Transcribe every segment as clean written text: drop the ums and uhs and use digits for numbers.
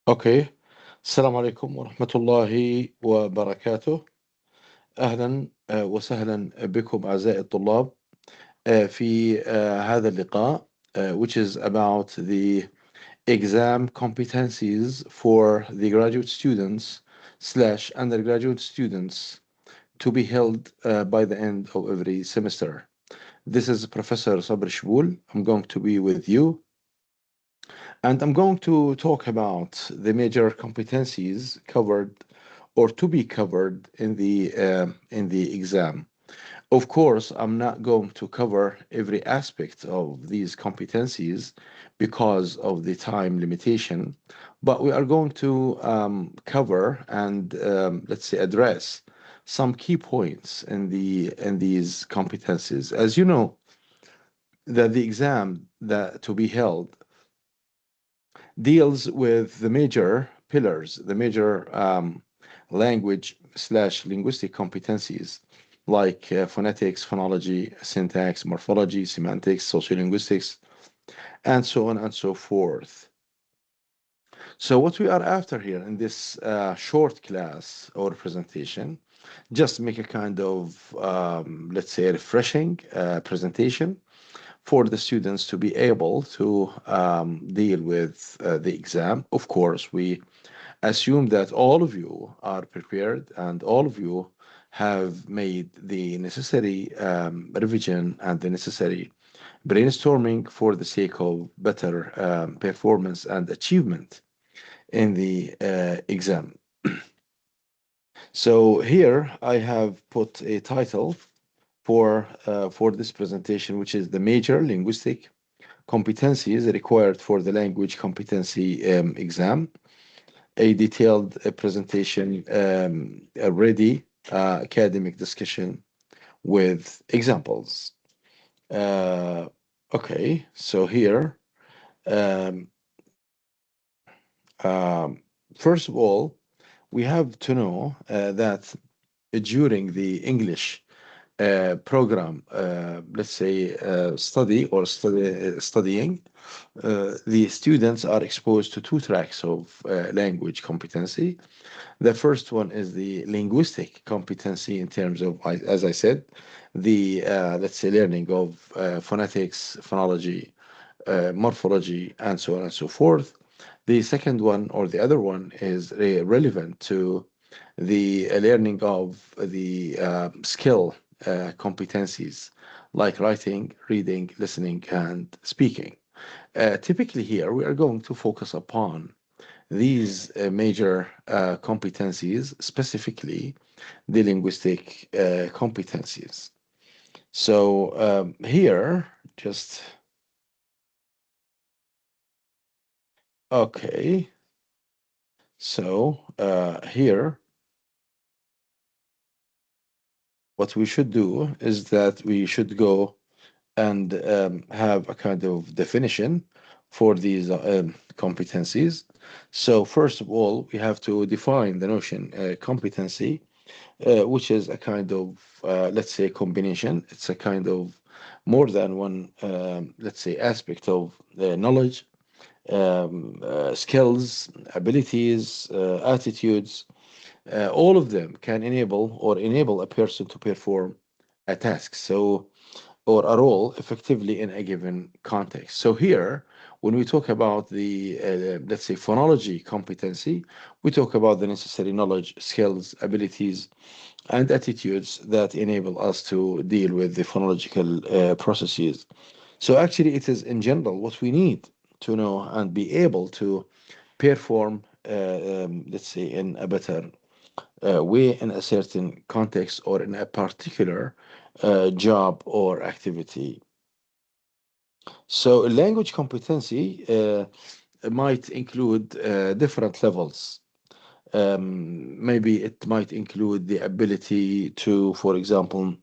اوكي. السلام عليكم ورحمة الله وبركاته. اهلا وسهلا بكم اعزائي الطلاب في هذا اللقاء which is about the exam competencies for the graduate students slash undergraduate students to be held by the end of every semester. This is Professor Sabri Shboul. I'm going to be with you. And I'm going to talk about the major competencies covered or to be covered in the exam. Of course, I'm not going to cover every aspect of these competencies because of the time limitation, but we are going to cover and let's say address some key points in these competencies. As you know, that the exam that to be held deals with the major pillars, the major language slash linguistic competencies like phonetics, phonology, syntax, morphology, semantics, sociolinguistics, and so on and so forth. So what we are after here in this short class or presentation, just make a kind of, let's say, refreshing presentation for the students to be able to deal with the exam. Of course, we assume that all of you are prepared and all of you have made the necessary revision and the necessary brainstorming for the sake of better performance and achievement in the exam. So here I have put a title for this presentation, which is the major linguistic competencies required for the language competency exam. A detailed presentation ready, academic discussion with examples. Uh, okay, so here, um, um, first of all, we have to know that during the English program, let's say studying, the students are exposed to two tracks of language competency. The first one is the linguistic competency in terms of, as I said, the let's say learning of phonetics, phonology, morphology, and so on and so forth. The second one or the other one is relevant to the learning of the skill competencies like writing, reading, listening, and speaking. Typically, here we are going to focus upon these major competencies, specifically the linguistic competencies. So here, just okay. So here, what we should do is that we should go and have a kind of definition for these competencies. So first of all, we have to define the notion competency, which is a kind of, let's say, combination. It's a kind of more than one, let's say, aspect of knowledge, skills, abilities, attitudes. All of them can enable a person to perform a task. So or a role effectively in a given context. So here, when we talk about the, let's say, phonology competency, we talk about the necessary knowledge, skills, abilities, and attitudes that enable us to deal with the phonological processes. So actually, it is in general what we need to know and be able to perform, let's say, in a better way in a certain context or in a particular job or activity. So language competency might include different levels. Maybe it might include the ability to, for example,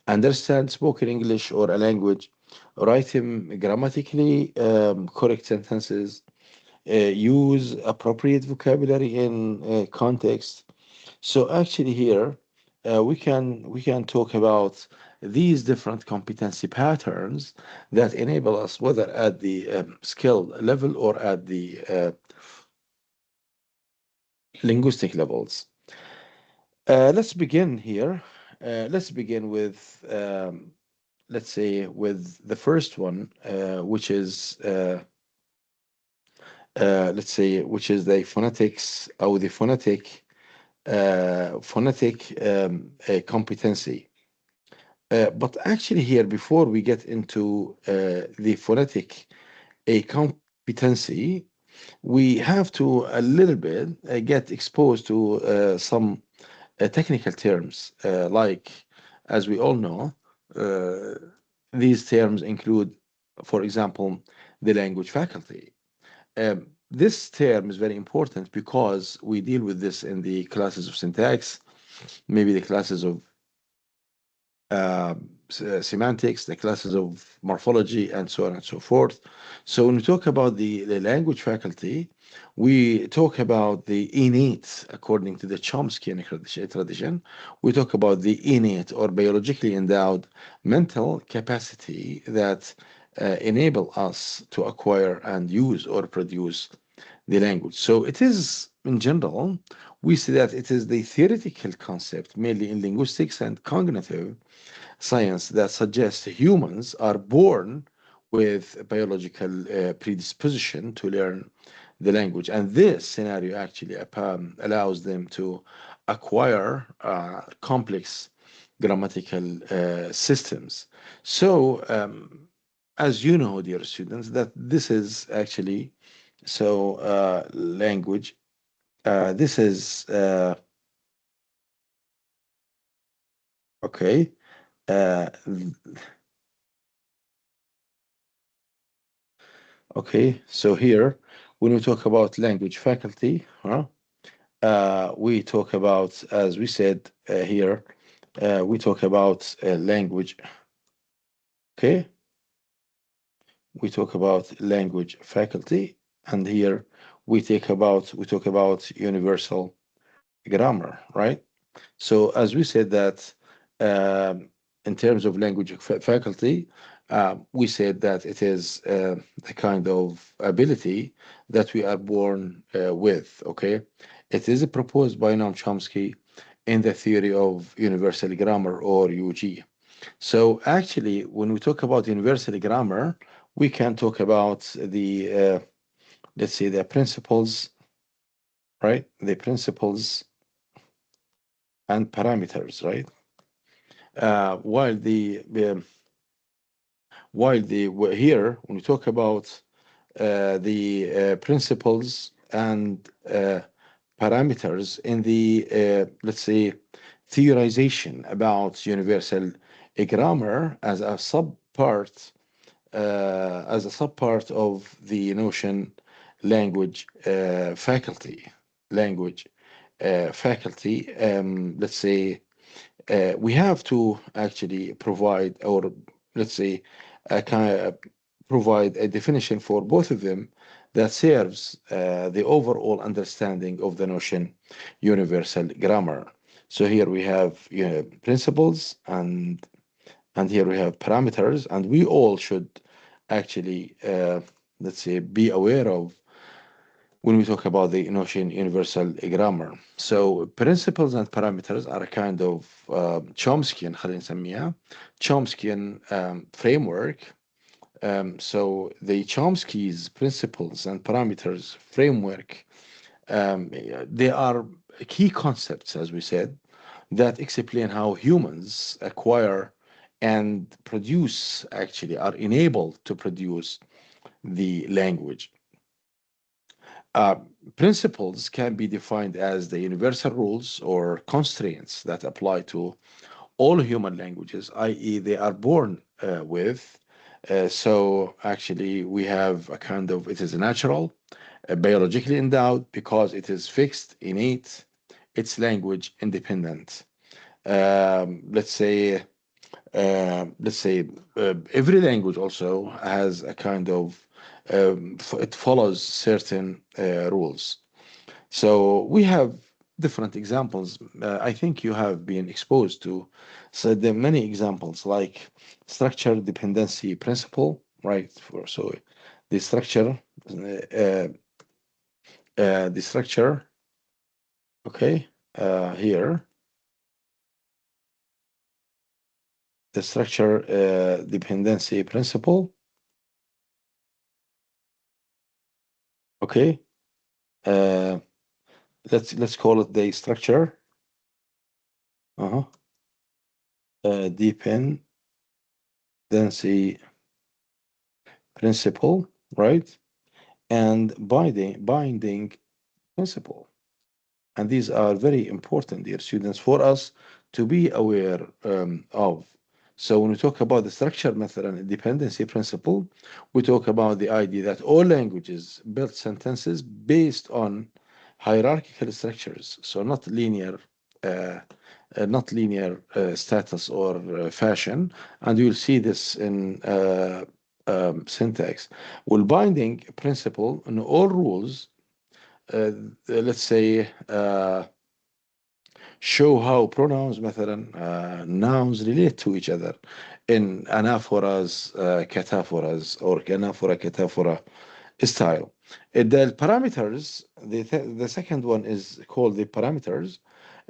understand spoken English or a language, write them grammatically correct sentences, use appropriate vocabulary in context. So actually here we can talk about these different competency patterns that enable us, whether at the skill level or at the linguistic levels. Let's begin here. Let's begin with, let's say, with the first one, which is, let's say, which is the phonetics or the phonetic competency. But actually, here, before we get into the phonetic a competency, we have to a little bit get exposed to some technical terms, like, as we all know, uh, these terms include, for example, the language faculty. This term is very important because we deal with this in the classes of syntax, maybe the classes of uh, semantics, the classes of morphology, and so on and so forth. So when we talk about the language faculty, we talk about the innate, according to the Chomskyan tradition. We talk about the innate or biologically endowed mental capacity that enable us to acquire and use or produce the language. So it is, in general, we see that it is the theoretical concept, mainly in linguistics and cognitive science, that suggests humans are born with a biological predisposition to learn the language. And this scenario actually allows them to acquire complex grammatical systems. So, as you know, dear students, that this is actually language. This is okay. Uh, Okay, so here, when we talk about language faculty, we talk about, as we said here, we talk about language. Okay, we talk about language faculty, and here we talk about universal grammar, right? So as we said that in terms of language faculty, we said that it is the kind of ability that we are born with. Okay, it is proposed by Noam Chomsky in the theory of universal grammar, or UG. So actually, when we talk about universal grammar, we can talk about the let's say the principles, right? The principles and parameters, right? Uh, while the um, here, when we talk about the principles and parameters in the let's say theorization about universal grammar as a subpart of the notion language language faculty, let's say we have to actually provide, or let's say, kind of provide a definition for both of them that serves the overall understanding of the notion universal grammar. So here we have, principles, and here we have parameters, and we all should actually, let's say, be aware of when we talk about the notion universal grammar. So principles and parameters are a kind of Chomskyan, خلينا نسميها Chomskyan framework. So the Chomsky's principles and parameters framework, they are key concepts, as we said, that explain how humans acquire and produce, actually are enabled to produce the language. Uh, Principles can be defined as the universal rules or constraints that apply to all human languages, i.e., they are born with. So actually, we have a kind of, it is natural, biologically endowed, because it is fixed, innate, it's language independent. Let's say, every language also has a kind of, it follows certain rules. So we have different examples. I think you have been exposed to, so there are many examples like structure dependency principle, right? So the structure, uh, the structure. Okay, here the structure dependency principle. Okay, uh, let's call it the structure. Uh-huh. Dependency principle, right? And binding principle. And these are very important, dear students, for us to be aware of. So when we talk about the structure method and dependency principle, we talk about the idea that all languages build sentences based on hierarchical structures, so uh, not linear status or fashion. And you'll see this in syntax. Well, binding principle in all rules, uh, let's say, show how pronouns مثلا nouns relate to each other in anaphoras, cataphoras, or anaphora cataphora style. The parameters, the second one is called the parameters.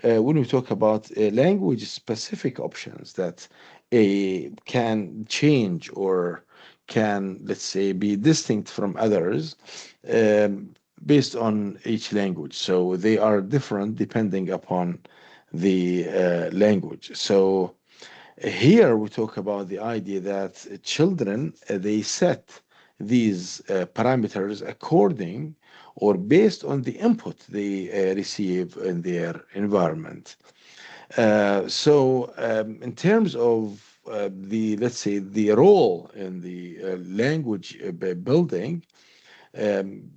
When we talk about language specific options that can change or can, let's say, be distinct from others um, based on each language. So they are different depending upon the language. So here we talk about the idea that children they set these parameters according or based on the input they receive in their environment. In terms of the, let's say, the role in the language building,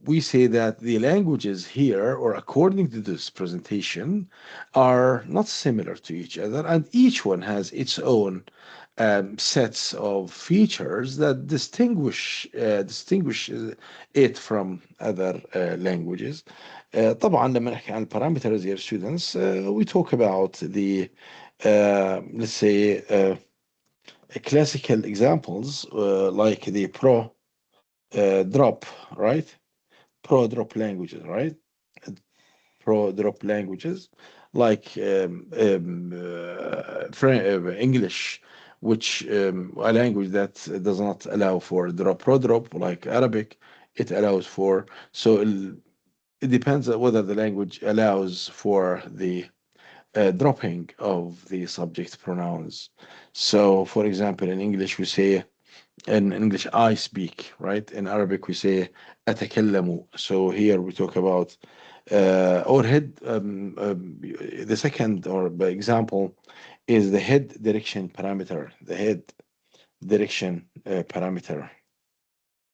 we say that the languages here, or according to this presentation, are not similar to each other, and each one has its own sets of features that distinguish it from other languages. طبعا لما نحكي عن parameters here, students, we talk about the let's say classical examples like the drop, right? Pro drop languages, right? Pro drop languages like English, which a language that does not allow for drop. Pro drop, like Arabic, it allows for. So it depends on whether the language allows for the dropping of the subject pronouns. So, for example, in English, we say, in English, I speak, right? In Arabic, we say أتكلم. So here we talk about or head. The second or by example is the head direction parameter. The head direction parameter.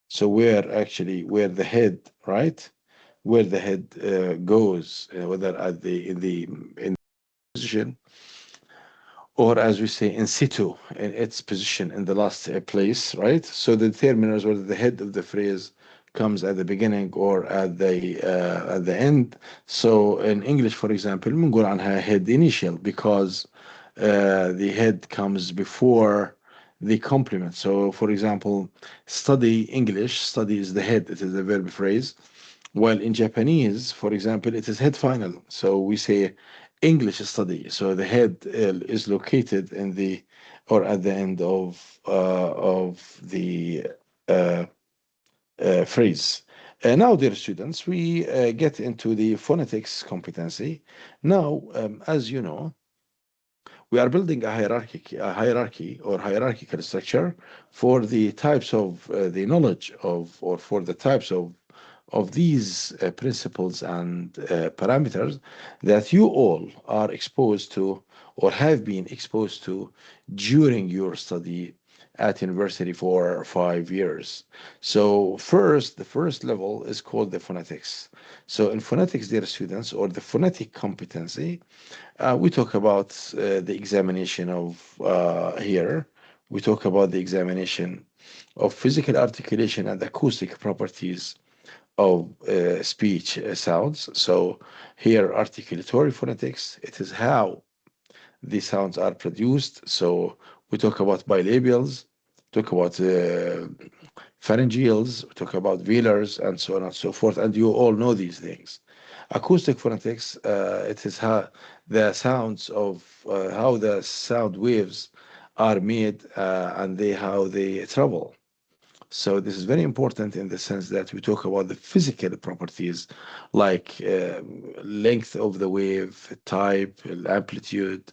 So where the head, right? Where the head goes, whether at the in position, or as we say, in situ, in its position in the last place, right? So the determiners, whether the head of the phrase comes at the beginning or at the end. So in English, for example, بنقول عنها head initial because the head comes before the complement. So, for example, study English, study is the head, it is a verb phrase. While in Japanese, for example, it is head final. So we say English study. So the head is located in the or at the end of the uh, phrase. Now, dear students, we get into the phonetics competency. Now, as you know, we are building a hierarchy or hierarchical structure for the types of the knowledge of, or for the types of these principles and parameters that you all are exposed to or have been exposed to during your study at university for 5 years. So the first level is called the phonetics. So in phonetics, dear students, or the phonetic competency, we talk about the examination of here. We talk about the examination of physical articulation and acoustic properties of speech sounds. So here, articulatory phonetics, it is how the sounds are produced. So we talk about bilabials, talk about pharyngeals, we talk about velars, and so on and so forth. And you all know these things. Acoustic phonetics, it is how the sounds of how the sound waves are made and how they travel. So this is very important in the sense that we talk about the physical properties like length of the wave, type, amplitude,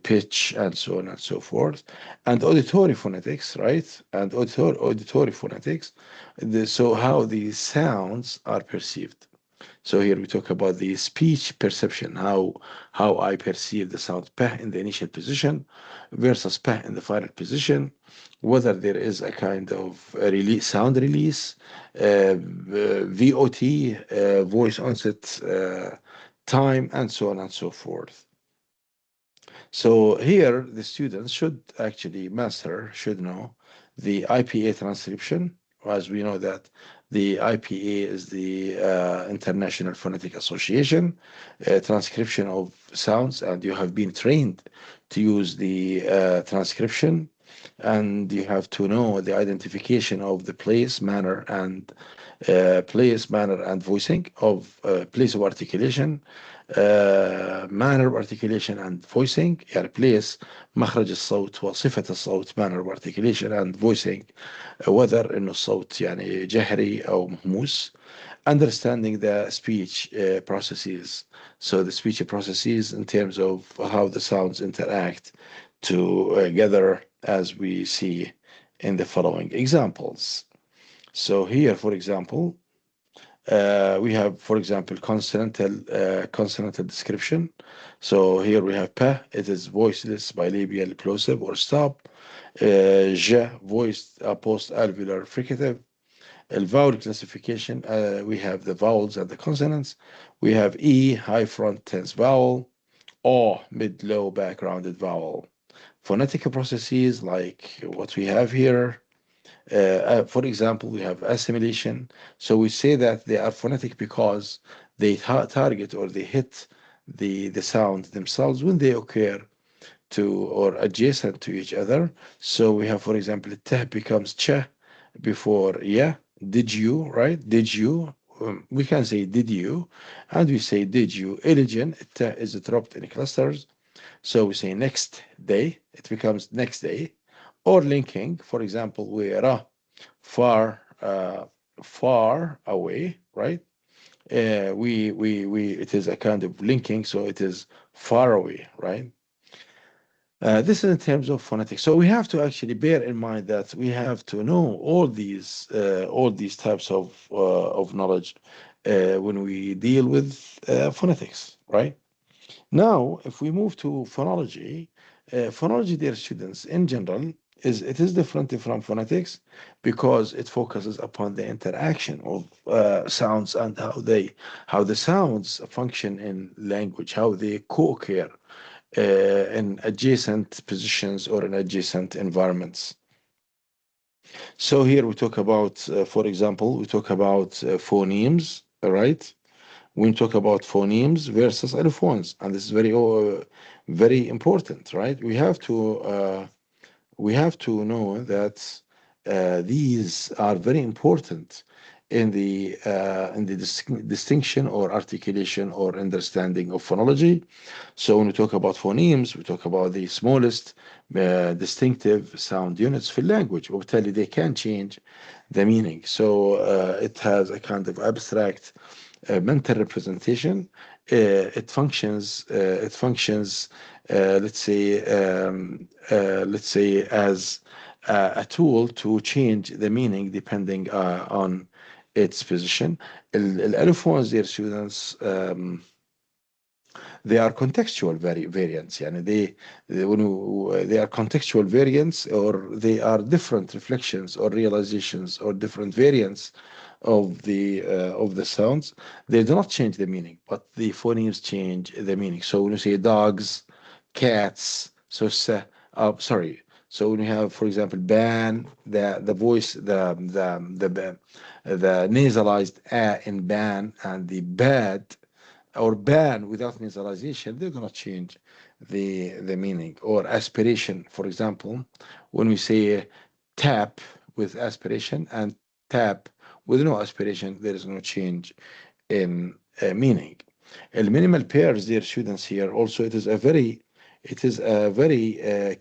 pitch, and so on and so forth. And auditory phonetics, right? And auditory phonetics, so how these sounds are perceived. So here we talk about the speech perception, how I perceive the sound p in the initial position versus p in the final position, whether there is a kind of a release, sound release, VOT, voice onset time, and so on and so forth. So here, the students should actually master, should know the IPA transcription, as we know that the IPA is the International Phonetic Association, transcription of sounds, and you have been trained to use the transcription, and you have to know the identification of the place, manner, and voicing of place of articulation, manner of articulation and voicing. يعني place مخرج الصوت وصفة الصوت manner of articulation and voicing whether إنه الصوت يعني جهري أو مهموس. Understanding the speech processes. So the speech processes in terms of how the sounds interact together as we see in the following examples. So here, for example, we have, for example, consonantal description. So here we have pa, it is voiceless, bilabial, plosive, or stop. Je, voiced, post-alveolar fricative. Vowel classification, we have the vowels and the consonants. We have E, high front tense vowel. O, mid-low backgrounded vowel. Phonetic processes like what we have here. For example, we have assimilation. So we say that they are phonetic because they target or they hit the sound themselves when they occur to or adjacent to each other. So we have, for example, t becomes ch before yeah. Did you, right? Did you? We can say did you, and we say did you. Elegant t is dropped in clusters. So we say next day, it becomes next day. Or linking, for example, we are far far away, right? We it is a kind of linking, so it is far away, right? This is in terms of phonetics. So we have to actually bear in mind that we have to know all these types of knowledge when we deal with phonetics, right? Now, if we move to phonology, phonology, dear students, in general, it is different from phonetics because it focuses upon the interaction of sounds and how the sounds function in language, how they co-occur in adjacent positions or in adjacent environments. So here we talk about, for example, we talk about phonemes, all right? When we talk about phonemes versus allophones, and this is very important, right? We have to know that these are very important in the distinction or articulation or understanding of phonology. So when we talk about phonemes, we talk about the smallest distinctive sound units في language. وبالتالي they can change the meaning. So it has a kind of abstract mental representation. It functions, let's say, as a tool to change the meaning depending on its position. Allophones, dear students, they are contextual variants. يعني they are contextual variants, or they are different reflections or realizations or different variants of the sounds. They do not change the meaning, but the phonemes change the meaning. So when you say dogs, cats, so sorry. So when you have, for example, ban, the voice, the nasalized a in ban, and the bad or ban without nasalization, they're gonna change the meaning. Or aspiration, for example, when we say tap with aspiration and tap with no aspiration, there is no change in meaning. minimal pairs, dear students, here also it is a very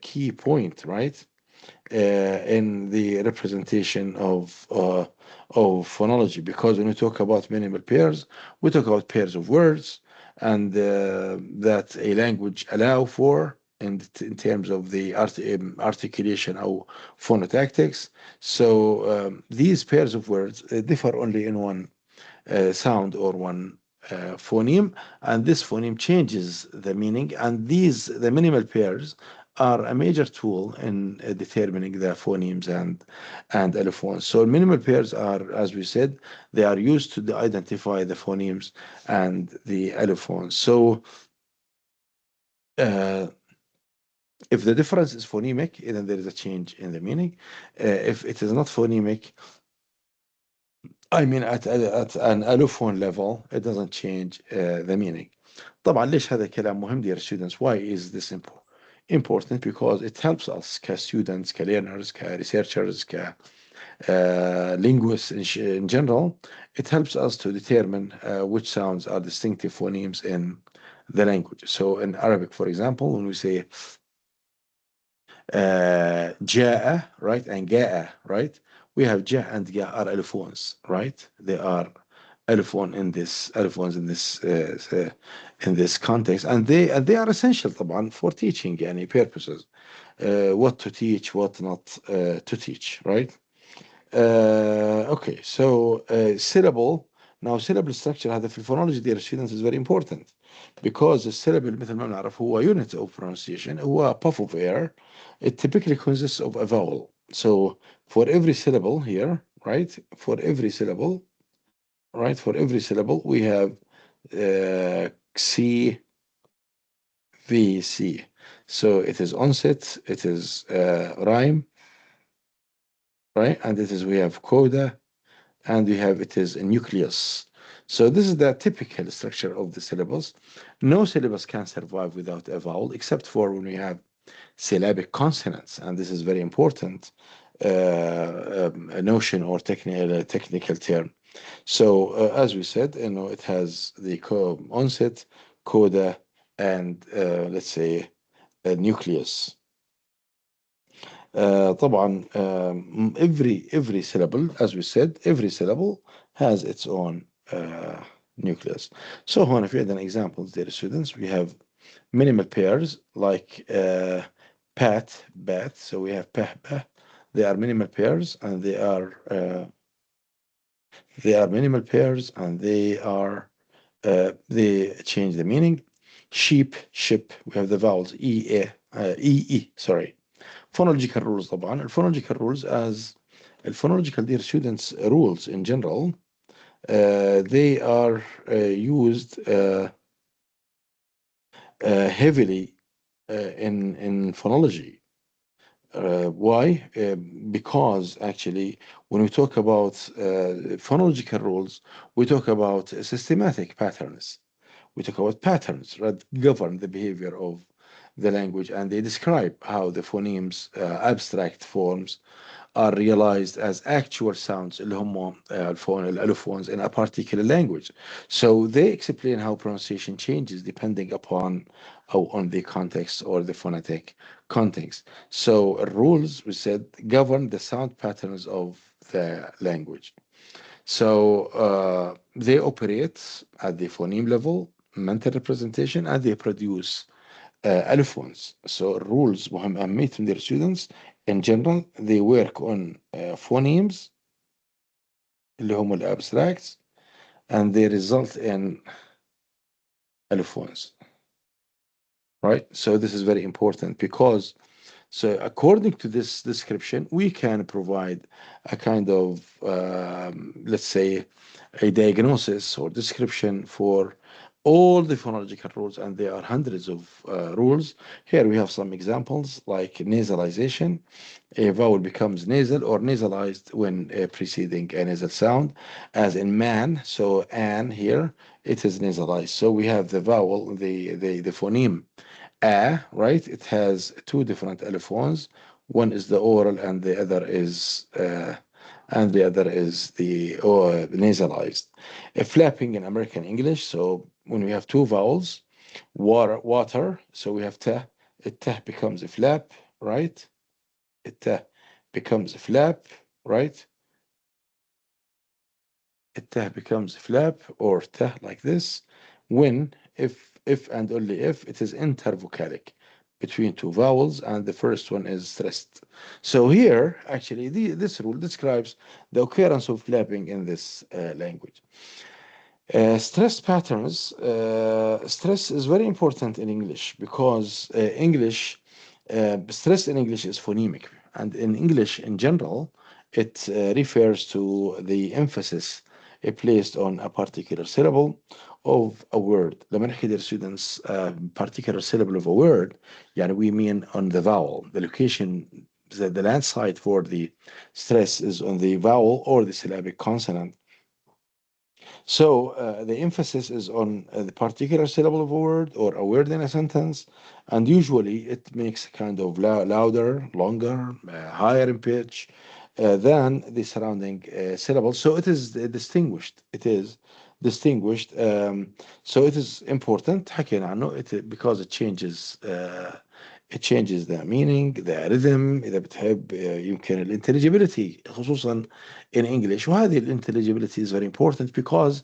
key point, right? In the representation of phonology, because when we talk about minimal pairs, we talk about pairs of words, and that a language allow for in terms of the articulation or phonotactics. So these pairs of words differ only in one sound or one phoneme, and this phoneme changes the meaning. And the minimal pairs, are a major tool in determining the phonemes and allophones. So minimal pairs are, as we said, they are used to identify the phonemes and the allophones. So uh, if the difference is phonemic, then there is a change in the meaning. If it is not phonemic, I mean at an allophone level, it doesn't change the meaning. طبعا ليش هذا الكلام مهم dear students? Why is this important? Because it helps us students, learners, researchers, linguists in general. It helps us to determine which sounds are distinctive phonemes in the language. So in Arabic, for example, when we say جاء, right, and جاء, right, we have ja and ga are allophones, right? They are allophones in this context, and they are essential طبعا for teaching any purposes. What to teach, what not to teach, right? Okay, so syllable. Now syllable structure هذا في الفونولوجي dear students is very important, because الsyllable مثل ما بنعرف هو unit of pronunciation, هو puff of air. It typically consists of a vowel. So for every syllable here, right? For every syllable we have C, V, C. So it is onset, it is rhyme, right? And we have coda, and we have it is a nucleus. So this is the typical structure of the syllables. No syllabus can survive without a vowel, except for when we have syllabic consonants, and this is very important a notion or technical term. So as we said, it has the onset, coda, and let's say a nucleus. طبعا every syllable, as we said, every syllable has its own nucleus. So هون في عندنا examples, dear students. We have minimal pairs like pat, bat. So we have pah, bah. They are minimal pairs, and they are minimal pairs, and they change the meaning. Sheep, ship. We have the vowels e, sorry. Phonological rules طبعا. Phonological rules, as phonological dear students rules in general, they are used heavily in phonology. Why? Because actually, when we talk about phonological rules, we talk about systematic patterns. We talk about patterns that govern the behavior of the language, and they describe how the phonemes, abstract forms, are realized as actual sounds اللي هم allophones in a particular language. So they explain how pronunciation changes depending upon on the context or the phonetic context. So rules, we said, govern the sound patterns of the language. So they operate at the phoneme level, mental representation, and they produce allophones. So rules مهم أهميتهم their students. In general, they work on phonemes اللي هم الابstracts, and they result in allophones. Right? So this is very important, because so according to this description, we can provide a kind of, let's say, a diagnosis or description for all the phonological rules, and there are hundreds of rules. Here we have some examples, like nasalization. A vowel becomes nasal or nasalized when preceding a nasal sound, as in man. So an here, it is nasalized. So we have the vowel, the phoneme a, right? It has two different allophones. One is the oral, and the other is and the other is the nasalized. Flapping in American English. So when we have two vowels, water. So we have te. Te becomes a flap, right? Te becomes a flap, right? Te becomes a flap or te like this. When, if and only if it is intervocalic between two vowels and the first one is stressed. So here, actually, this rule describes the occurrence of flapping in this language. Stress patterns. Stress is very important in English because stress in English is phonemic, and in English in general, it refers to the emphasis placed on a particular syllable of a word. لما نحكي dear students, particular syllable of a word, يعني we mean on the vowel. The location, the land site for the stress is on the vowel or the syllabic consonant. So the emphasis is on the particular syllable of a word or a word in a sentence, and usually it makes a kind of louder, longer, higher in pitch than the surrounding syllables. So it is distinguished. It is distinguished. So it is important. حكينا عنه because it changes the meaning, the rhythm. إذا بتحب يمكن الانتليجيبيليتي خصوصا in English. وهذه الانتليجيبيليتي is very important because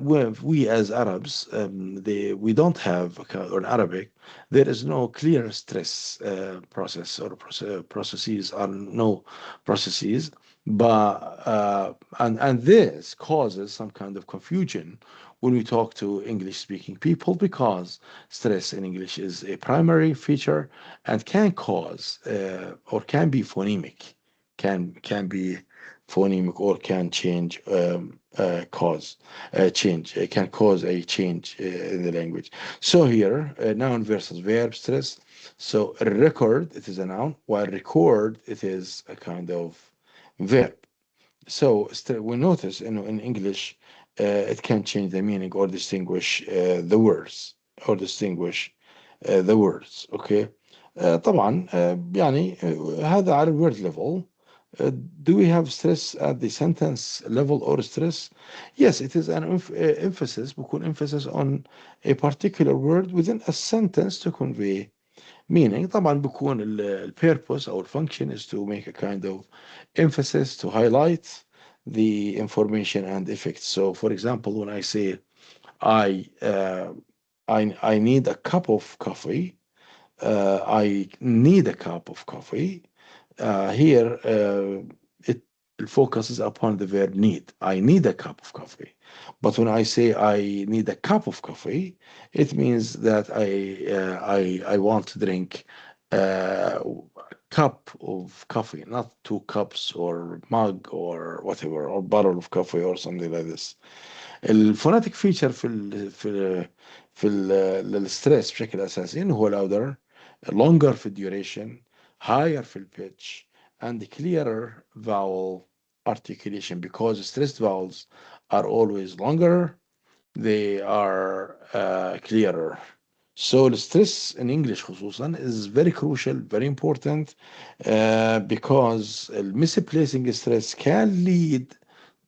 we as Arabs, we don't have, or in Arabic, there is no clear stress process or processes, or no processes, but and this causes some kind of confusion when we talk to English speaking people because stress in English is a primary feature and can cause or can be phonemic, can be phonemic or can change cause change. It can cause a change in the language. So here, noun versus verb stress. So record, it is a noun, while record, it is a kind of verb. So we notice in English, it can change the meaning or distinguish the words or distinguish the words. Okay. طبعا يعني هذا على الword level. Do we have stress at the sentence level or stress? Yes, it is an emphasis. بكون emphasis on a particular word within a sentence to convey meaning. طبعا بكون purpose or function is to make a kind of emphasis to highlight the information and effects. So, for example, when I say I uh, I need a cup of coffee, I need a cup of coffee. Here, it focuses upon the verb need. I need a cup of coffee. But when I say I need a cup of coffee, it means that I want to drink a cup of coffee, not two cups or mug or whatever, or bottle of coffee or something like this. الفوناتيك فيتشر الستريس بشكل اساسي انه هو louder, longer في الديوريشن, higher في البيتش, and clearer vowel articulation because stressed vowels are always longer, they are clearer. So the stress in English خصوصا is very crucial, very important because misplacing stress can lead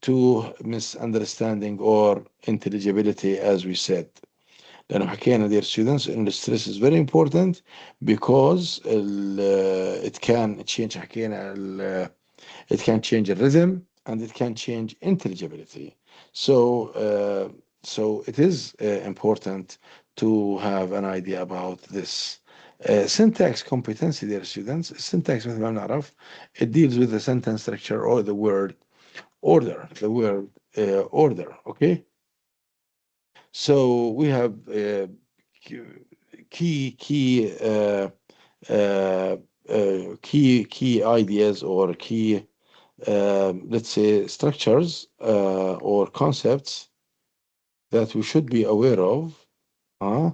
to misunderstanding or intelligibility as we said. لأنه حكينا dear students إن stress is very important because it can change حكينا it can change the rhythm and it can change intelligibility. So it is important to have an idea about this. Syntax competency, dear students. Syntax مثل ما بنعرف, it deals with the sentence structure or the word order, the word order. Okay. So we have key ideas or key let's say structures or concepts that we should be aware of uh,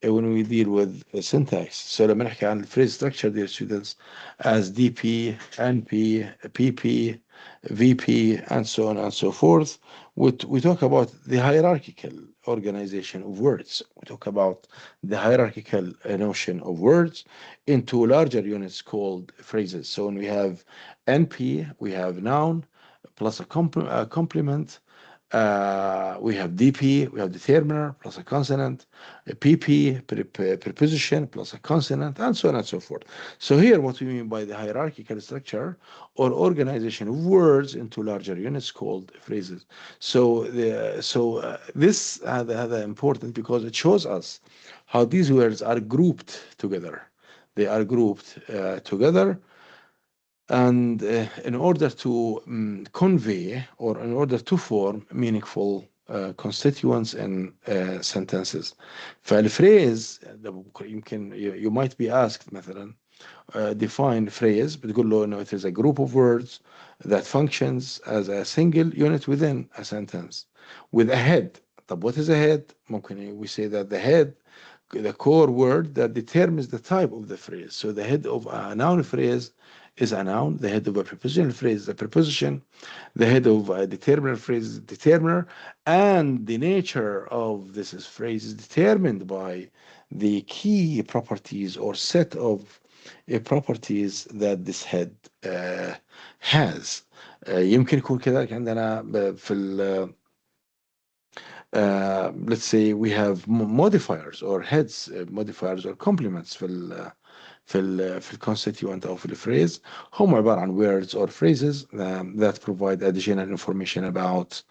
when we deal with syntax. So لما نحكي عن phrase structure, dear students, as DP, NP, PP, VP, and so on and so forth, we talk about the hierarchical organization of words. We talk about the hierarchical notion of words into larger units called phrases. So when we have NP, we have noun, plus a complement. We have DP, we have determiner plus a consonant, a PP, preposition plus a consonant, and so on and so forth. So here, what we mean by the hierarchical structure or organization of words into larger units called phrases. So this is important because it shows us how these words are grouped together. They are grouped together, and in order to convey or in order to form meaningful constituents in sentences. فالفريز يمكن you might be asked مثلا define phrase بتقول له انه it is a group of words that functions as a single unit within a sentence with a head. طب what is a head? ممكن we say that the head, the core word that determines the type of the phrase. So the head of a noun phrase is a noun, the head of a prepositional phrase is a preposition, the head of a determiner phrase is a determiner, and the nature of this phrase is determined by the key properties or set of properties that this head has. يمكن يكون كذلك عندنا في let's say we have modifiers or heads modifiers or complements في الconstituent أو في الphrase هم عبارة عن words or phrases that provide additional information about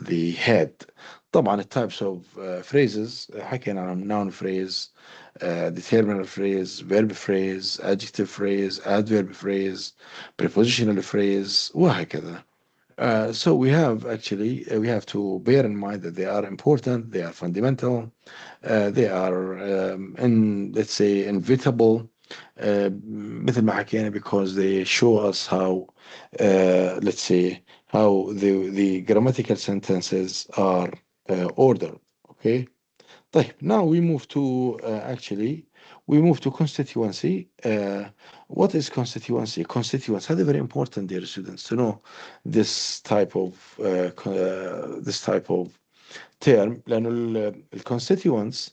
the head. طبعا الtypes of phrases حكينا عن noun phrase, determiner phrase, verb phrase, adjective phrase, adverb phrase, prepositional phrase وهكذا. So we have actually we have to bear in mind that they are important, they are fundamental, they are in let's say inevitable مثل ما حكينا because they show us how let's say how the grammatical sentences are ordered. Okay. طيب, now we move to actually we move to constituency. What is constituency? Constituents. هذا very important, dear students, to know this type of term. لأنه constituents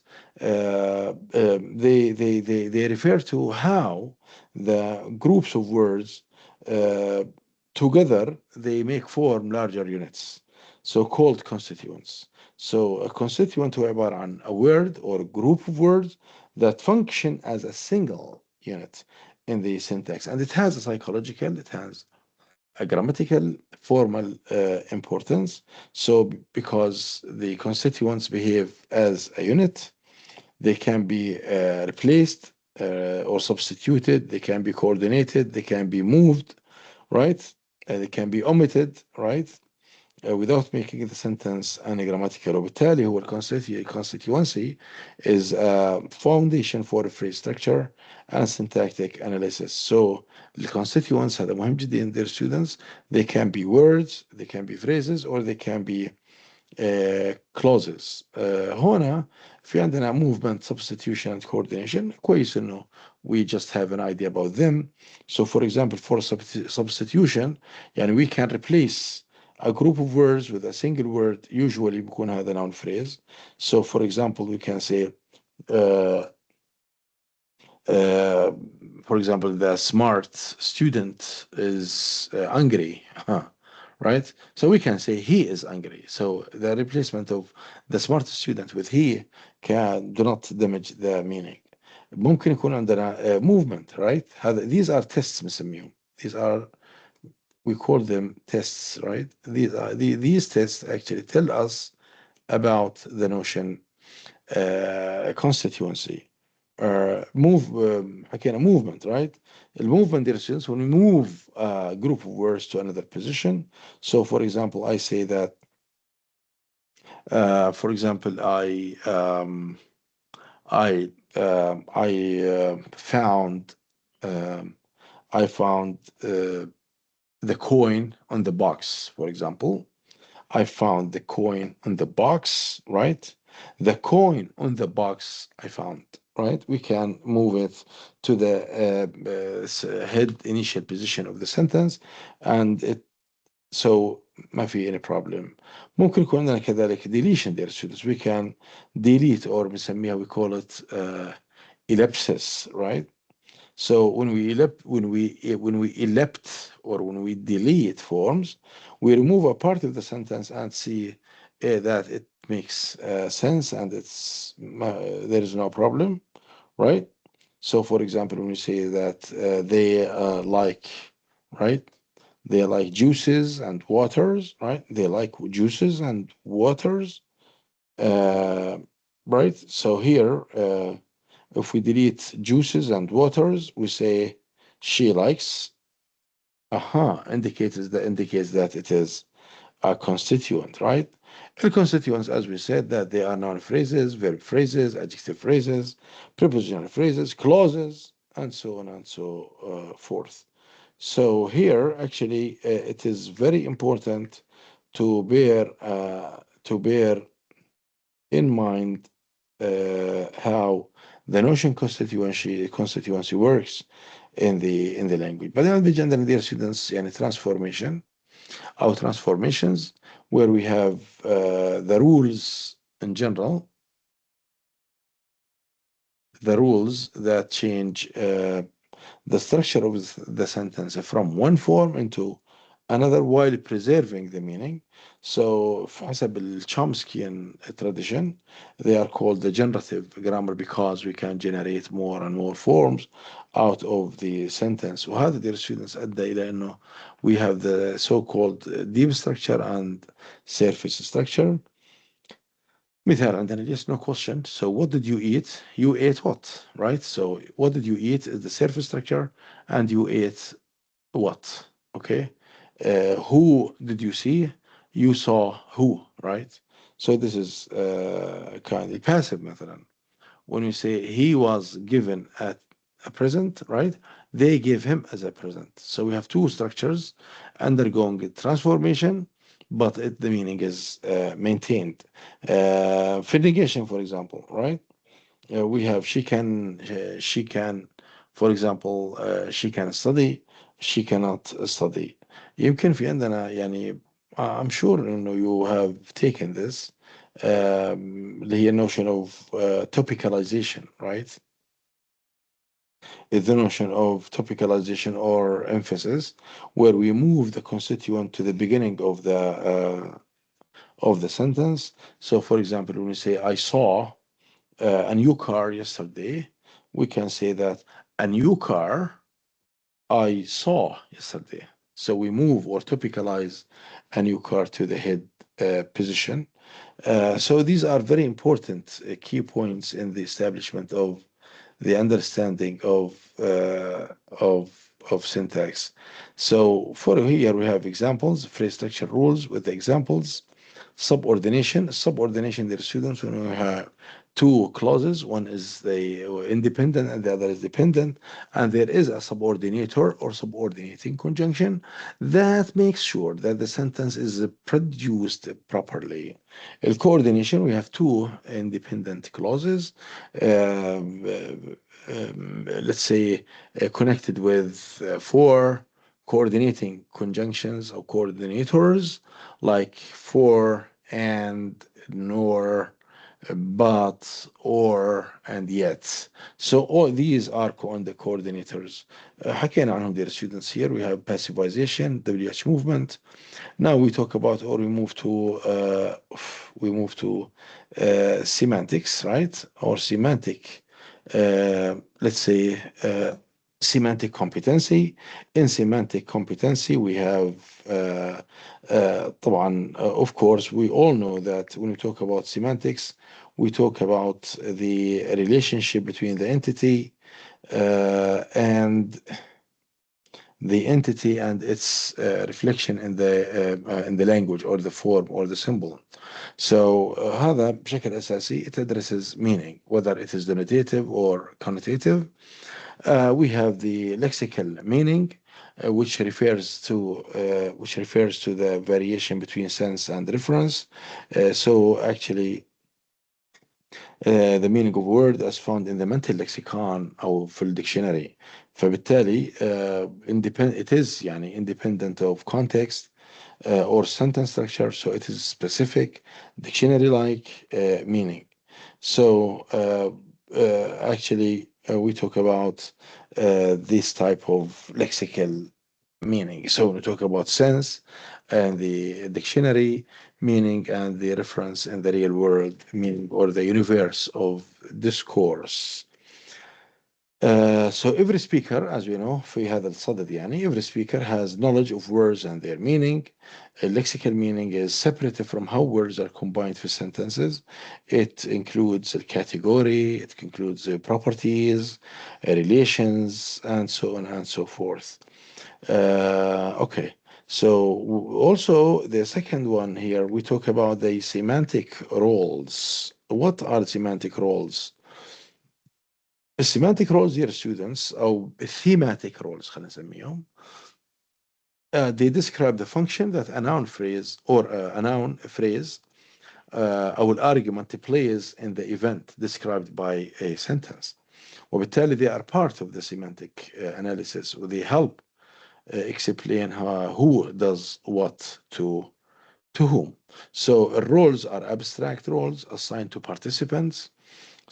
they refer to how the groups of words together they make form larger units, so called constituents. So a constituent هو عبارة عن a word or a group of words that function as a single unit in the syntax, and it has a psychological, it has a grammatical, formal importance. So because the constituents behave as a unit, they can be replaced or substituted, they can be coordinated, they can be moved, right? They can be omitted, right? Without making the sentence ungrammatical. وبالتالي هو constituency is a foundation for a phrase structure and syntactic analysis. So the constituents هذا مهم جدا in their students. They can be words, they can be phrases, or they can be clauses. هنا في عندنا movement, substitution, and coordination. كويس إنه we just have an idea about them. So for example, for substitution, يعني we can replace a group of words with a single word. Usually بيكون هذا noun phrase. So for example, we can say for example, the smart student is angry, right? So we can say he is angry. So the replacement of the smart student with he do not damage the meaning. ممكن يكون عندنا movement, right? These are tests بنسميهم. These are, we call them tests, right? These tests actually tell us about the notion constituency. حكينا movement, right? The movement directions when we move a group of words to another position. So for example, I say that for example, I found the coin on the box, for example. I found the coin on the box, right? The coin on the box I found, right? We can move it to the head initial position of the sentence, and it so ما في any problem. ممكن يكون عندنا كذلك deletion there students. We can delete or بنسميها we call it ellipsis, right? So when we elect or when we delete forms, we remove a part of the sentence and see that it makes sense and there is no problem, right? So, for example, when you say that they like, right? They like juices and waters, right? They like juices and waters, uh, right? So here, if we delete juices and waters, we say she likes. Aha, indicates that it is a constituent, right? And constituents, as we said, that they are noun phrases, verb phrases, adjective phrases, prepositional phrases, clauses, and so on and so forth. So here, actually, it is very important to bear in mind how the notion constituency works in the language. بعدين بيجي عندنا dear students يعني transformation أو transformations where we have the rules in general, the rules that change the structure of the sentence from one form into another while preserving the meaning. So حسب ال Chomskyan tradition, they are called the generative grammar because we can generate more and more forms out of the sentence. وهذا dear students أدى إلى إنه we have the so-called deep structure and surface structure. مثال عندنا yes no question. So what did you eat? You ate what, right? So what did you eat is the surface structure, and you ate what? Okay. Who did you see? You saw who, right? So this is kind of passive مثلا. When you say he was given a present, right? They gave him as a present. So we have two structures undergoing a transformation, but the meaning is maintained. For negation, for example, right? We have she can, for example, she can study, she cannot study. يمكن في عندنا يعني I'm sure you have taken this اللي هي notion of topicalization, right? Is the notion of topicalization or emphasis, where we move the constituent to the beginning of the sentence. So, for example, when we say I saw a new car yesterday, we can say that a new car I saw yesterday. So we move or topicalize a new car to the head position. So these are very important key points in the establishment of the understanding of syntax. So for here we have examples, phrase structure rules with the examples. Subordination, there are students when we have two clauses, one is the independent and the other is dependent, and there is a subordinator or subordinating conjunction that makes sure that the sentence is produced properly. In coordination, we have two independent clauses, let's say connected with four coordinating conjunctions or coordinators like for and nor but or and yet. So all these are on the coordinators. حكينا عنهم dear students. Here we have passivization, WH movement. Now we talk about, or we move to semantics, right? Or semantic, let's say semantic competency. In semantic competency, we have طبعا, of course, we all know that when we talk about semantics, we talk about the relationship between the entity and its reflection in the language or the form or the symbol. So هذا بشكل أساسي it addresses meaning, whether it is denotative or connotative. We have the lexical meaning, which refers to the variation between sense and reference. So actually, the meaning of word as found in the mental lexicon أو في الدictionary. فبالتالي it is يعني independent of context or sentence structure, so it is specific dictionary-like meaning. So actually we talk about this type of lexical meaning. So we talk about sense and the dictionary meaning and the reference in the real world meaning or the universe of discourse. So every speaker, as we know, في هذا الصدد يعني, every speaker has knowledge of words and their meaning. A lexical meaning is separated from how words are combined for sentences. It includes a category, it includes properties, relations, and so on and so forth. Okay. So also the second one here, we talk about the semantic roles. What are semantic roles? السيمانتيك رولز dear students أو thematic roles خلينا نسميهم. They describe the function that a noun phrase or a noun phrase أو الargument plays in the event described by a sentence. وبالتالي they are part of the semantic analysis. They help explain who does what to whom. So roles are abstract roles assigned to participants.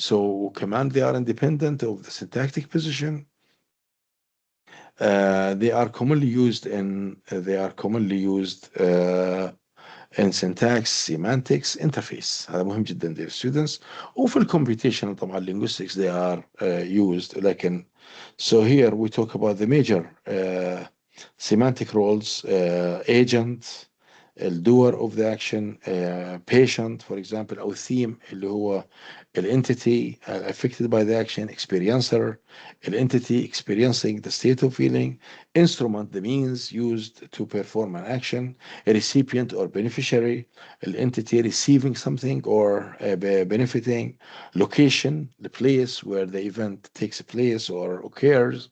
So command they are independent of the syntactic position. They are commonly used in syntax, semantics, interface. هذا مهم جدا dear students. وفي الكمبيوتيشن طبعا linguistics they are used. لكن so here we talk about the major semantic roles: agent, الdoer of the action, patient for example, أو theme اللي هو الentity affected by the action, experiencer, الentity experiencing the state of feeling, instrument the means used to perform an action, a recipient or beneficiary, الentity receiving something or benefiting, location the place where the event takes place or occurs,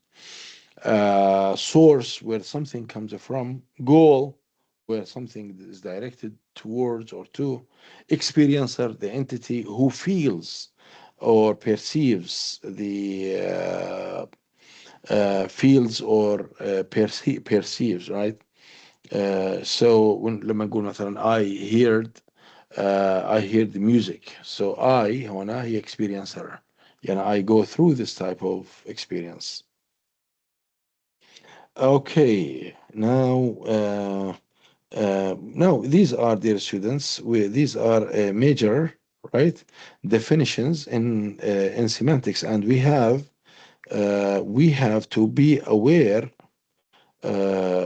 source where something comes from, goal where something is directed towards or to, experiencer the entity who feels or perceives the feels or perceives, right? So لما نقول مثلا I heard the music. So I هنا هي experiencer. يعني I go through this type of experience. Okay, now these are, dear students, these are major, right, definitions in semantics, and we have to be aware.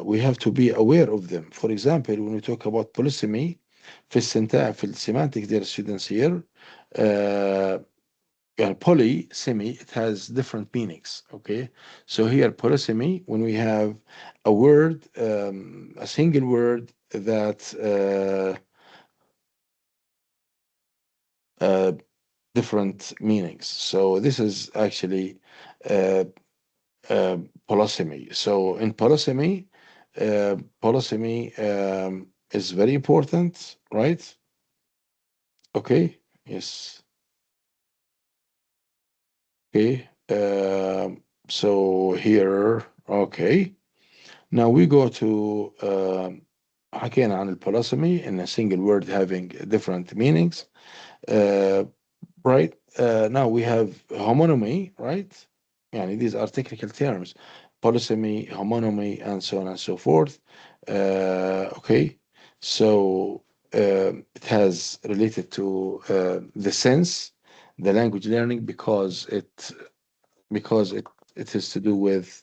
We have to be aware of them. For example, when we talk about polysemy, في السيمانتك, dear students here, uh, poly, semi, it has different meanings. Okay, so here polysemy, when we have a word, a single word that uh, different meanings. So this is actually uh, polysemy. So in polysemy is very important, right? Okay, yes. Okay, so here, okay. Now we go to حكينا عن polysemy in a single word having different meanings, right? Now we have homonymy, right? يعني these are technical terms: polysemy, homonymy, and so on and so forth. Okay, so it has related to the sense, the language learning, because it is to do with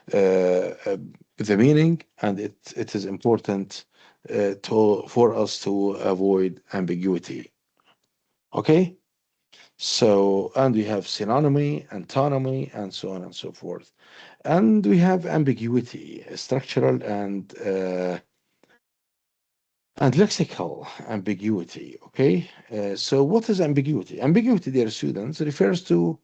the meaning, and it is important for us to avoid ambiguity. Okay, so, and we have synonymy, antonymy, and so on and so forth, and we have ambiguity, structural and lexical ambiguity. Okay, so what is ambiguity? Ambiguity, dear students, refers to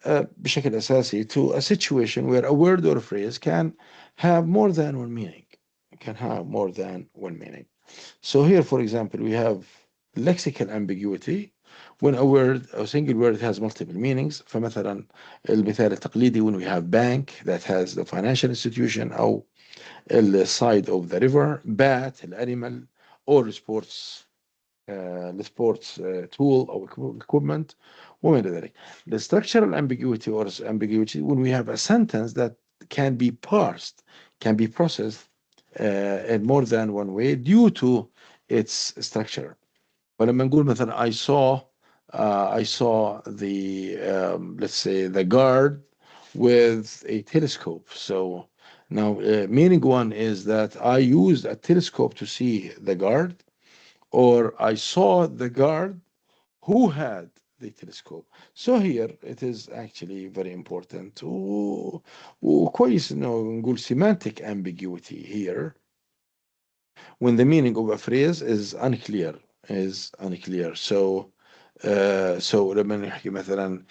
بشكل أساسي to a situation where a word or a phrase can have more than one meaning. It can have more than one meaning. So here, for example, we have lexical ambiguity when a single word has multiple meanings. فمثلا المثال التقليدي, when we have bank, that has the financial institution, أو the side of the river, bat, animal, or sports لسبورتس tool أو equipment وما إلى ذلك. The structural ambiguity or ambiguity when we have a sentence that can be parsed, can be processed in more than one way due to its structure. ولما نقول مثلا I saw the let's say the guard with a telescope. So now meaning one is that I used a telescope to see the guard, or I saw the guard who had the telescope. So here it is actually very important وكويس انه نقول semantic ambiguity here when the meaning of a phrase is unclear. So لما نحكي مثلا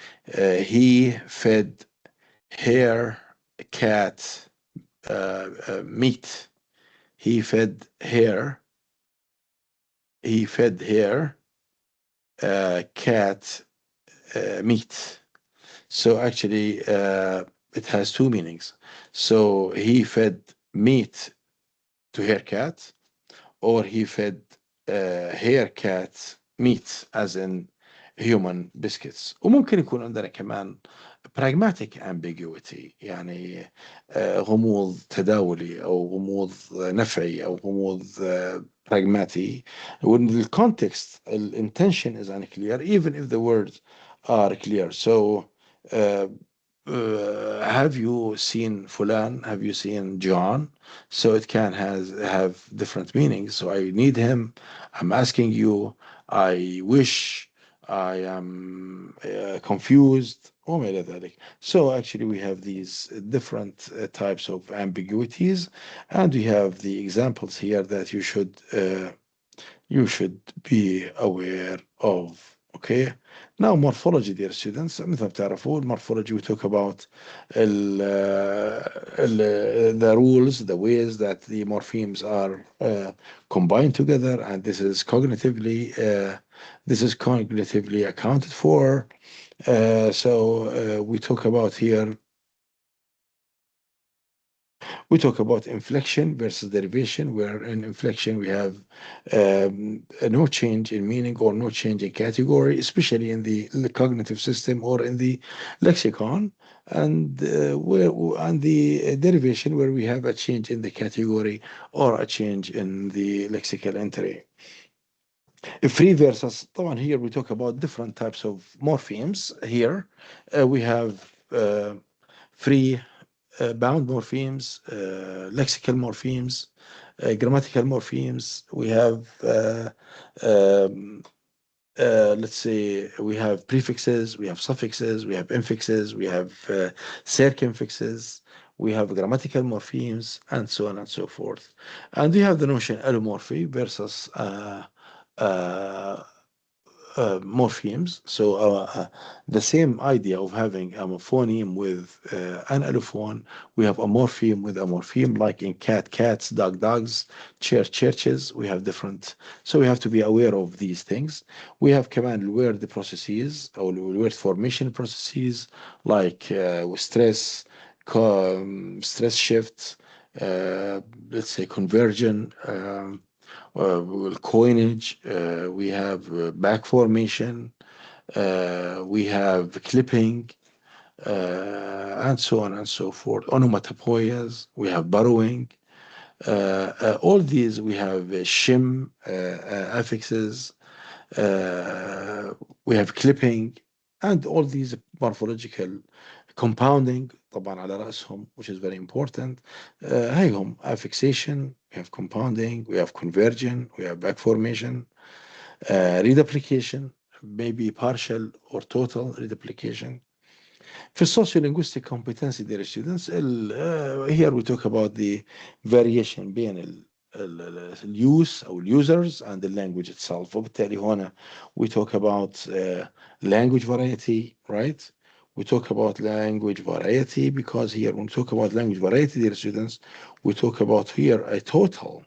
he fed her cat meat. he fed her he fed her cat meat. So actually it has two meanings. So he fed meat to her cat, or he fed her cat meat as in human biscuits. وممكن يكون عندنا كمان pragmatic ambiguity، يعني غموض تداولي أو غموض نفعي أو غموض pragmatic. When the context, the intention is unclear, even if the words are clear. So uh, have you seen Fulan? Have you seen John? So it can have different meanings. So I need him. I'm asking you. I wish. I am confused. وما إلى ذلك. So actually we have these different types of ambiguities, and we have the examples here that you should be aware of. Okay. Now morphology, dear students. مثل ما بتعرفوا morphology we talk about the rules, the ways that the morphemes are combined together, and this is cognitively accounted for. So we talk about here. We talk about inflection versus derivation, where in inflection we have no change in meaning or no change in category, especially in the cognitive system or in the lexicon, and and the derivation where we have a change in the category or a change in the lexical entry. Free versus طبعا here we talk about different types of morphemes. Here we have free bound morphemes, lexical morphemes, grammatical morphemes. We have, let's say, we have prefixes, we have suffixes, we have infixes, we have circumfixes, we have grammatical morphemes, and so on and so forth. And we have the notion allomorphy versus uh, morphemes. So the same idea of having a phoneme with an allophone, we have a morpheme with a morpheme, like in cat, cats, dog, dogs, chair, churches. We have different. So we have to be aware of these things. We have command word processes or word formation processes, like with stress, stress shifts, let's say conversion. Coinage, we have back formation, we have clipping, and so on and so forth. Onomatopoeias, we have borrowing. All these we have shim affixes, we have clipping, and all these morphological compounding طبعا على رأسهم, which is very important. هيهم affixation, we have compounding, we have conversion, we have back formation, reduplication, maybe partial or total reduplication. في sociolinguistic competency, dear students, here we talk about the variation بين use أو users and the language itself. وبالتالي هنا we talk about language variety, right? We talk about language variety because here when we talk about language variety, dear students, we talk about here a total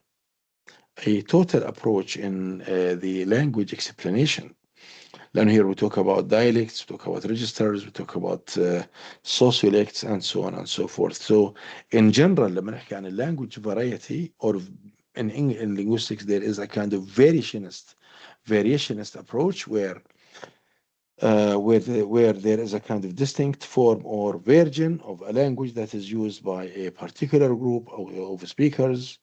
approach in the language explanation. Then here we talk about dialects, we talk about registers, we talk about sociolects, and so on and so forth. So in general لما نحكي عن language variety, or in linguistics there is a kind of variationist variationist approach where there is a kind of distinct form or version of a language that is used by a particular group of speakers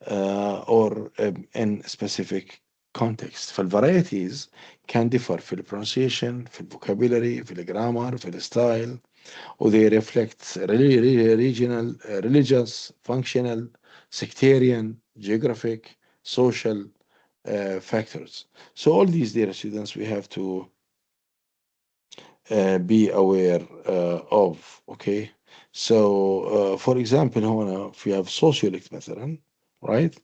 or in specific context. فالvarieties can differ في pronunciation, في vocabulary, في grammar, في style, or they reflect regional, religious, functional, sectarian, geographic, social factors. So all these, dear students, we have to be aware of. Okay, so for example هنا if we have sociolect مثلا, right,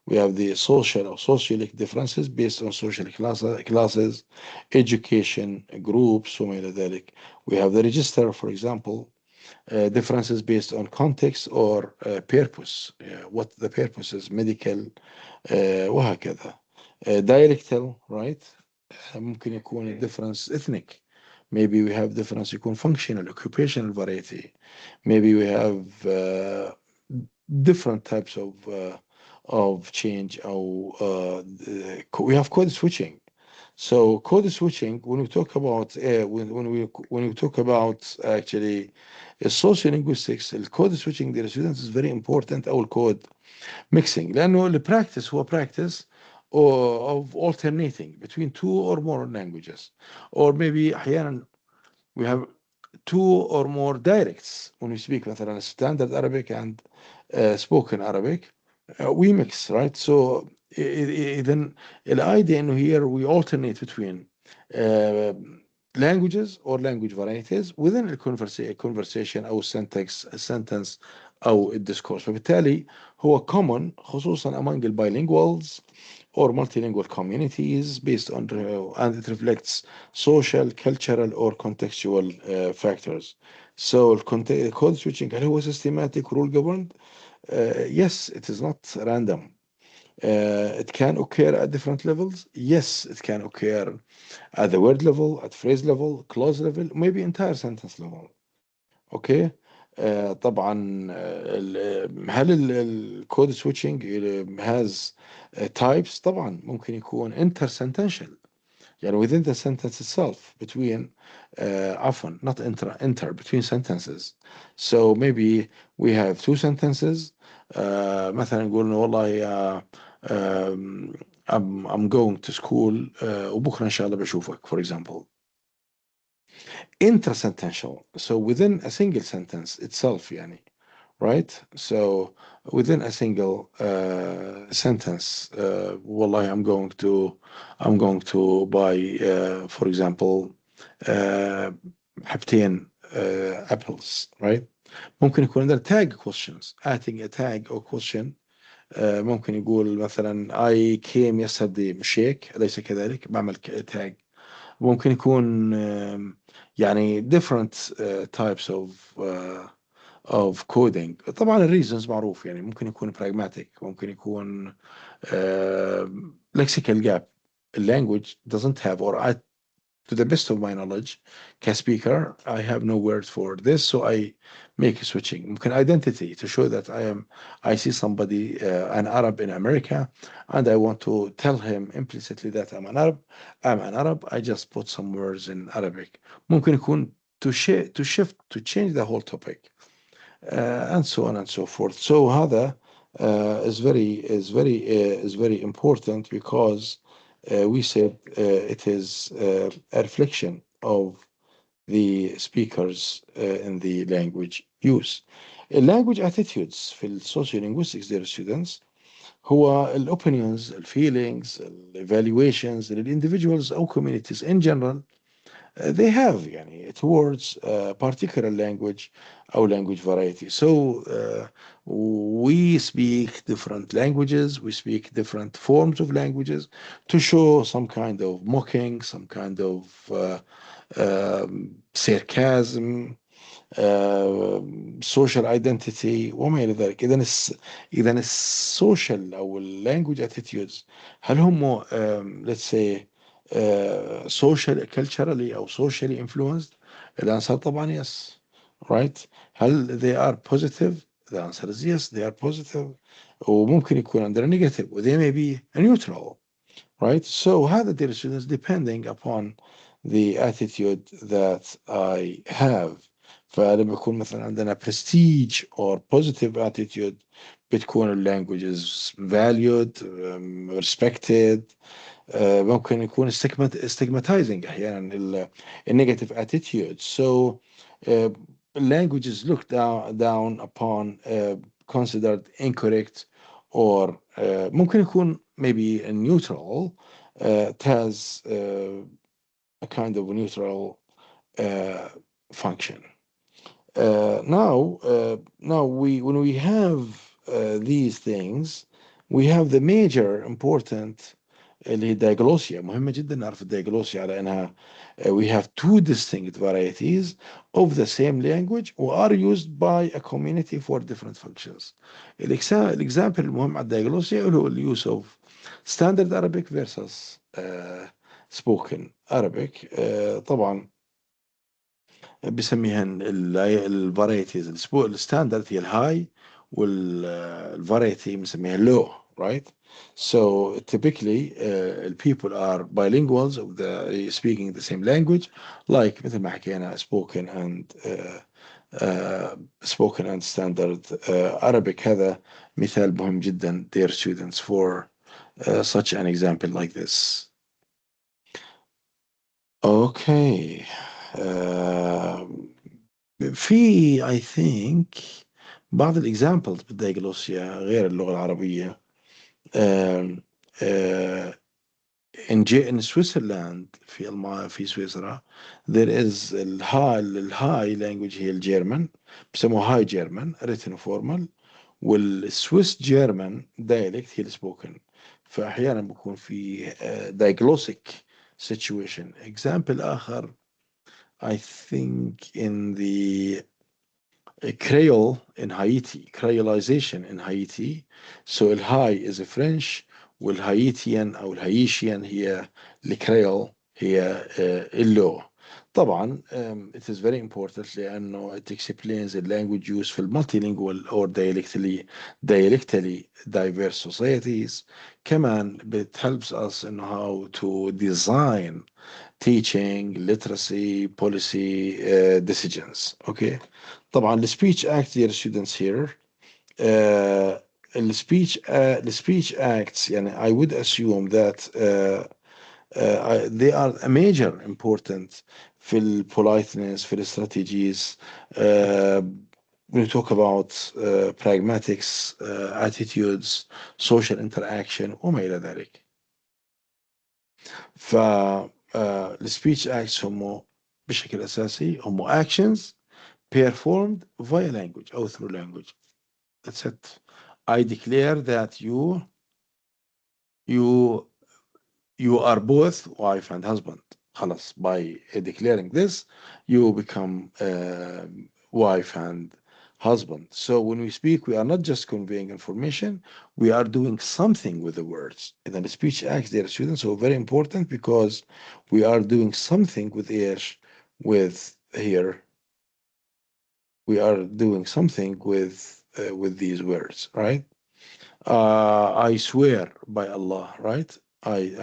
we have the social or sociolect differences based on social classes, education groups وما إلى ذلك. We have the register, for example, differences based on context or purpose, what the purpose is, medical وهكذا. Dialectal, right, ممكن يكون difference ethnic. Maybe we have difference يكون functional, occupational variety. Maybe we have different types of change. Or we have code switching. So code switching, when we talk about when we talk about actually sociolinguistics, الكود switching dear students is very important. أو الكود mixing لأنه البراكتس هو practice of alternating between two or more languages, or maybe أحيانا we have two or more dialects. When we speak مثلا standard Arabic and spoken Arabic, we mix, right? So then the idea in here we alternate between uh, languages or language varieties within a conversation أو sentence أو الدiscourse. فبالتالي هو common خصوصا among the bilinguals or multilingual communities based on and it reflects social, cultural or contextual factors. So code switching هل هو systematic rule governed? Yes, it is not random. It can occur at different levels. Yes, it can occur at the word level, at phrase level, clause level, maybe entire sentence level. اوكي. طبعا هل الكود سويتشنج has types؟ طبعا ممكن يكون intersentential، يعني within the sentence itself between عفوا not enter between sentences. So maybe we have two sentences مثلا نقول إنه والله I'm going to school وبكرة إن شاء الله بشوفك for example. Intersentential, so within a single sentence itself يعني, right? So within a single sentence والله I'm going to buy for example حبتين apples, right? ممكن يكون there tag questions, adding a tag or question. ممكن يقول مثلا I came yesterday مش هيك أليس كذلك، بعمل tag. ممكن يكون يعني different types of coding. طبعا الريزونز معروف، يعني ممكن يكون pragmatic، ممكن يكون lexical gap. Language doesn't have, or to the best of my knowledge كspeaker I have no words for this, so I make a switching. ممكن identity to show that I see somebody an Arab in America and I want to tell him implicitly that I'm an Arab, I just put some words in Arabic. ممكن يكون to shift to change the whole topic and so on and so forth. So هذا is very important because we said it is a reflection of the speakers in the language use. Language attitudes في السوسيولينغويستكس dear students هو opinions, feelings, evaluations individuals أو communities in general they have يعني towards particular language or language variety. So we speak different languages, we speak different forms of languages to show some kind of mocking, some kind of sarcasm, social identity وما إلى ذلك. إذا السوشيال أو language attitudes هل هم let's say social culturally أو socially influenced؟ the answer طبعا yes, right. هل they are positive؟ the answer is yes, they are positive. وممكن يكون عندنا negative و they may be neutral. right? So هذا dear students depending upon the attitude that I have. فلما يكون مثلا عندنا prestige or positive attitude بتكون ال language is valued, respected. ممكن يكون stigmatizing أحيانا negative attitude. So uh, language is looked down upon, considered incorrect, or ممكن يكون maybe a neutral. It has a kind of neutral uh, function. Now we when we have these things, we have the major important اللي هي diglossia. مهمة جدا نعرف الديغلوسيا على انها we have two distinct varieties of the same language who are used by a community for different functions. الexample المهم على الديغلوسيا هو ال use of standard Arabic versus spoken Arabic. طبعا بيسميها الفرايتيز. الستاندرد هي الهاي والفرايتي بنسميها low, right? So typically people are bilinguals of the speaking the same language, like مثل ما حكينا spoken and standard Arabic. هذا مثال مهم جدا dear students for such an example like this. Okay. Uh, في I think بعض الإكزامبلز بالديغلوسيا غير اللغة العربية. آم، آه، in Switzerland في سويسرا there is الهاي language هي الجيرمان، بسموها هاي جيرمان written formal، والسويس جيرمان dialect هي السبوكن. فأحيانا بكون في diglosic situation. example آخر I think in the Creole in Haiti, Creolization in Haiti. So الهاي is French والهايتيان أو الهايشيان هي الكريول هي اللو. طبعا it is very important لأنه it explains the language use في multilingual or dialectally diverse societies. كمان it helps us in how to design teaching, literacy, policy decisions. Okay. طبعا the speech act dear students here uh, the speech acts يعني I would assume that they are a major important في ال politeness في ال strategies. When we talk about pragmatics, attitudes, social interaction وما إلى ذلك. ف السبيتش اكتس هم بشكل اساسي هم actions performed via language or through language. That's it. I declare that you you are both wife and husband. خلاص, by declaring this you become wife and husband. So when we speak, we are not just conveying information, we are doing something with the words. And then the speech acts, dear students, so very important because we are doing something with ears, with here. We are doing something with these words, right? I swear by Allah, right?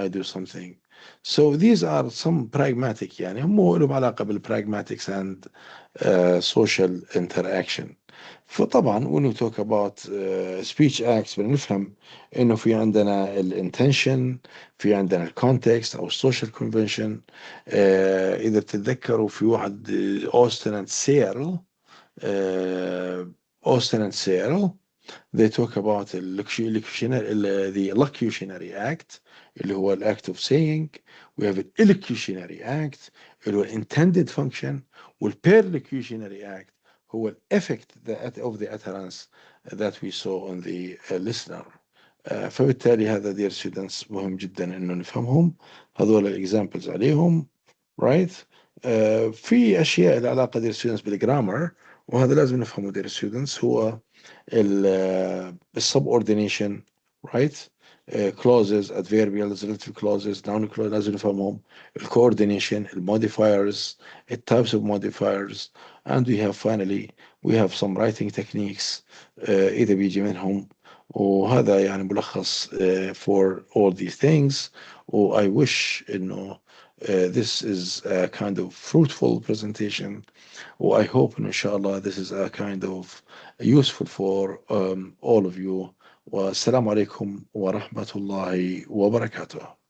I do something. So these are some pragmatic يعني هم لهم علاقة بالpragmatics and social interaction. فطبعا when we talk about speech acts بنفهم انه في عندنا الانتنشن، في عندنا الكونتكست او السوشيال كونفنشن. اذا بتتذكروا في واحد اوستن اند سيرل، اوستن اند سيرل they talk about the locutionary act اللي هو ال act of saying. we have an illocutionary act اللي هو intended function، وال perlocutionary act هو ال effect of the utterance that we saw on the listener. فبالتالي هذا dear students مهم جدا انه نفهمهم هذول الاكزامبلز عليهم، right. في اشياء لها علاقه dear students بالجرامر، وهذا لازم نفهمه dear students. هو السبوردينيشن، right. clauses, adverbials, relative clauses, noun clauses لازم نفهمهم. الcoordination, المodifiers, types of modifiers, and we have finally we have some writing techniques إذا بيجي منهم وهذا يعني ملخص for all these things. و I wish إنه this is a kind of fruitful presentation. و I hope إن شاء الله this is a kind of useful for all of you. والسلام عليكم ورحمة الله وبركاته.